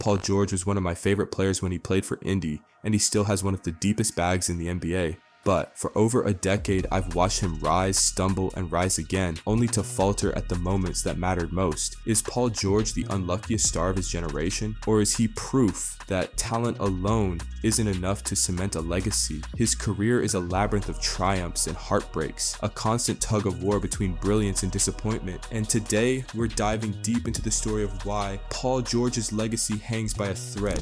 Paul George was one of my favorite players when he played for Indy, and he still has one of the deepest bags in the NBA. But for over a decade, I've watched him rise, stumble, and rise again, only to falter at the moments that mattered most. Is Paul George the unluckiest star of his generation? Or is he proof that talent alone isn't enough to cement a legacy? His career is a labyrinth of triumphs and heartbreaks, a constant tug of war between brilliance and disappointment. And today, we're diving deep into the story of why Paul George's legacy hangs by a thread.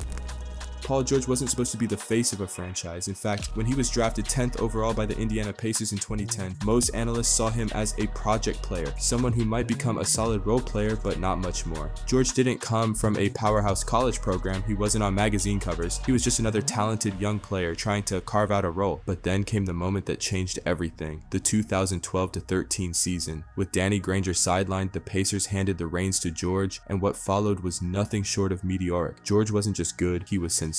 Paul George wasn't supposed to be the face of a franchise. In fact, when he was drafted 10th overall by the Indiana Pacers in 2010, most analysts saw him as a project player, someone who might become a solid role player but not much more. George didn't come from a powerhouse college program, he wasn't on magazine covers, he was just another talented young player trying to carve out a role. But then came the moment that changed everything, the 2012-13 season. With Danny Granger sidelined, the Pacers handed the reins to George, and what followed was nothing short of meteoric. George wasn't just good, he was sensational.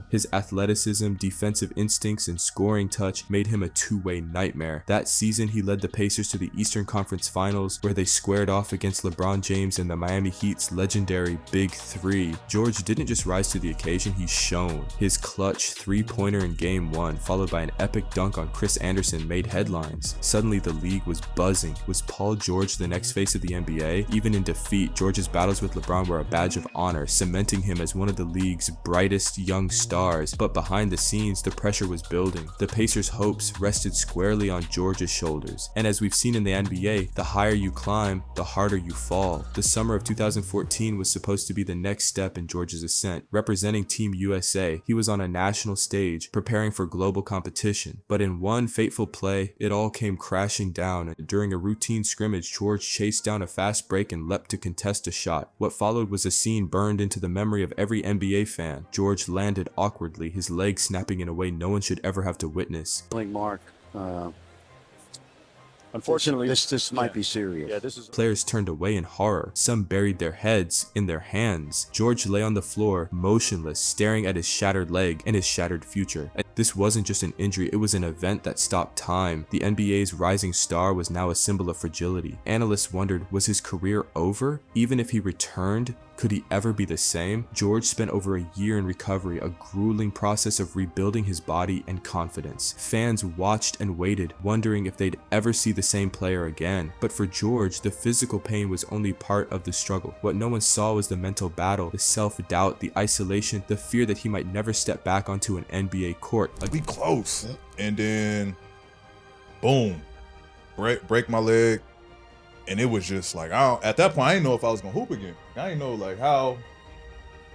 His athleticism, defensive instincts, and scoring touch made him a two-way nightmare. That season, he led the Pacers to the Eastern Conference Finals, where they squared off against LeBron James and the Miami Heat's legendary Big Three. George didn't just rise to the occasion, he shone. His clutch three-pointer in Game 1, followed by an epic dunk on Chris Anderson, made headlines. Suddenly, the league was buzzing. Was Paul George the next face of the NBA? Even in defeat, George's battles with LeBron were a badge of honor, cementing him as one of the league's brightest young stars. But behind the scenes, the pressure was building. The Pacers' hopes rested squarely on George's shoulders. And as we've seen in the NBA, the higher you climb, the harder you fall. The summer of 2014 was supposed to be the next step in George's ascent. Representing Team USA, he was on a national stage, preparing for global competition. But in one fateful play, it all came crashing down. During a routine scrimmage, George chased down a fast break and leapt to contest a shot. What followed was a scene burned into the memory of every NBA fan. George landed awkwardly, his leg snapping in a way no one should ever have to witness. Mark, unfortunately, this might be serious. Yeah, this is. Players turned away in horror. Some buried their heads in their hands. George lay on the floor, motionless, staring at his shattered leg and his shattered future. This wasn't just an injury, it was an event that stopped time. The NBA's rising star was now a symbol of fragility. Analysts wondered, was his career over? Even if he returned, could he ever be the same? George spent over a year in recovery, a grueling process of rebuilding his body and confidence. Fans watched and waited, wondering if they'd ever see the same player again. But for George, the physical pain was only part of the struggle. What no one saw was the mental battle, the self-doubt, the isolation, the fear that he might never step back onto an NBA court. We close. And then, boom, break my leg. And it was just like, at that point, I didn't know if I was going to hoop again. I didn't know like how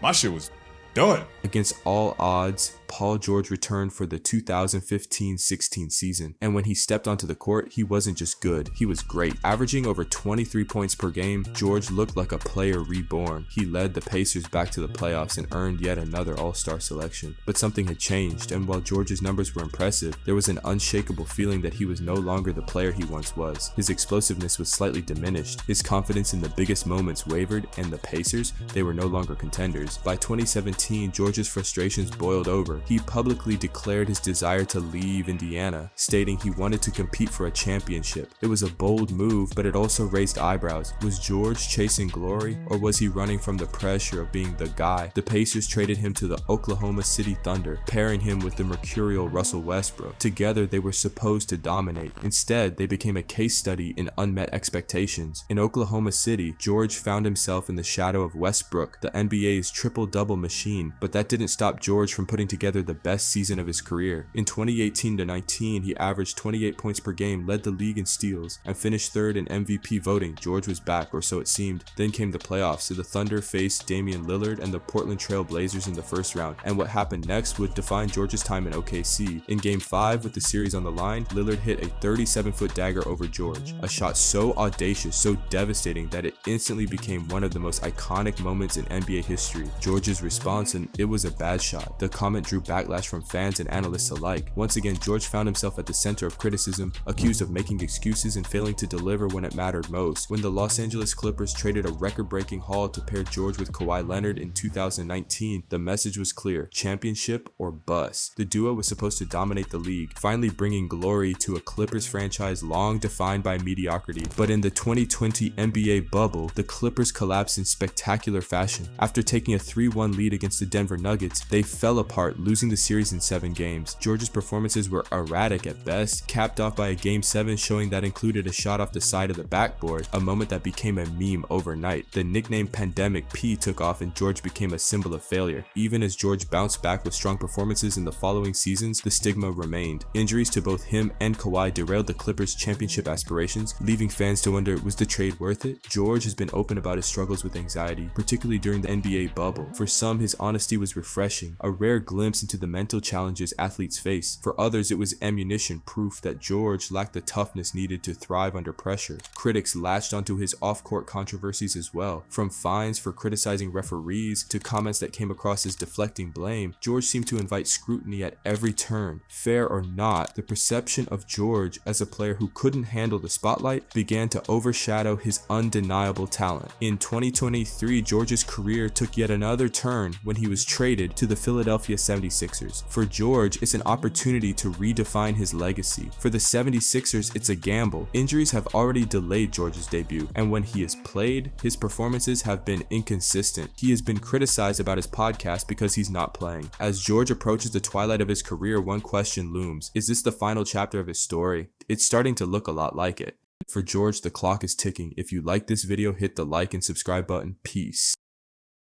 my shit was done. Against all odds, Paul George returned for the 2015-16 season, and when he stepped onto the court, he wasn't just good, he was great. Averaging over 23 points per game, George looked like a player reborn. He led the Pacers back to the playoffs and earned yet another All-Star selection. But something had changed, and while George's numbers were impressive, there was an unshakable feeling that he was no longer the player he once was. His explosiveness was slightly diminished, his confidence in the biggest moments wavered, and the Pacers, they were no longer contenders. By 2017, George's frustrations boiled over. He publicly declared his desire to leave Indiana, stating he wanted to compete for a championship. It was a bold move, but it also raised eyebrows. Was George chasing glory, or was he running from the pressure of being the guy? The Pacers traded him to the Oklahoma City Thunder, pairing him with the mercurial Russell Westbrook. Together, they were supposed to dominate. Instead, they became a case study in unmet expectations. In Oklahoma City, George found himself in the shadow of Westbrook, the NBA's triple-double machine, but that didn't stop George from putting together the best season of his career. In 2018-19, he averaged 28 points per game, led the league in steals, and finished third in MVP voting. George was back, or so it seemed. Then came the playoffs, so the Thunder faced Damian Lillard and the Portland Trail Blazers in the first round, and what happened next would define George's time in OKC. In Game 5, with the series on the line, Lillard hit a 37-foot dagger over George, a shot so audacious, so devastating that it instantly became one of the most iconic moments in NBA history. George's response, and it was a bad shot. The comment drew backlash from fans and analysts alike. Once again, George found himself at the center of criticism, accused of making excuses and failing to deliver when it mattered most. When the Los Angeles Clippers traded a record-breaking haul to pair George with Kawhi Leonard in 2019, the message was clear: championship or bust. The duo was supposed to dominate the league, finally bringing glory to a Clippers franchise long defined by mediocrity. But in the 2020 NBA bubble, the Clippers collapsed in spectacular fashion. After taking a 3-1 lead against the Denver Nuggets, they fell apart, losing the series in 7 games. George's performances were erratic at best, capped off by a Game 7 showing that included a shot off the side of the backboard, a moment that became a meme overnight. The nickname Pandemic P took off and George became a symbol of failure. Even as George bounced back with strong performances in the following seasons, the stigma remained. Injuries to both him and Kawhi derailed the Clippers' championship aspirations, leaving fans to wonder, was the trade worth it? George has been open about his struggles with anxiety, particularly during the NBA bubble. For some, his honesty was refreshing, a rare glimpse into the mental challenges athletes face. For others, it was ammunition, proof that George lacked the toughness needed to thrive under pressure. Critics latched onto his off-court controversies as well. From fines for criticizing referees to comments that came across as deflecting blame, George seemed to invite scrutiny at every turn. Fair or not, the perception of George as a player who couldn't handle the spotlight began to overshadow his undeniable talent. In 2023, George's career took yet another turn when he was traded to the Philadelphia 76ers. For George, it's an opportunity to redefine his legacy. For the 76ers, it's a gamble. Injuries have already delayed George's debut, and when he has played, his performances have been inconsistent. He has been criticized about his podcast because he's not playing. As George approaches the twilight of his career, one question looms: is this the final chapter of his story? It's starting to look a lot like it. For George, the clock is ticking. If you like this video, hit the like and subscribe button. Peace.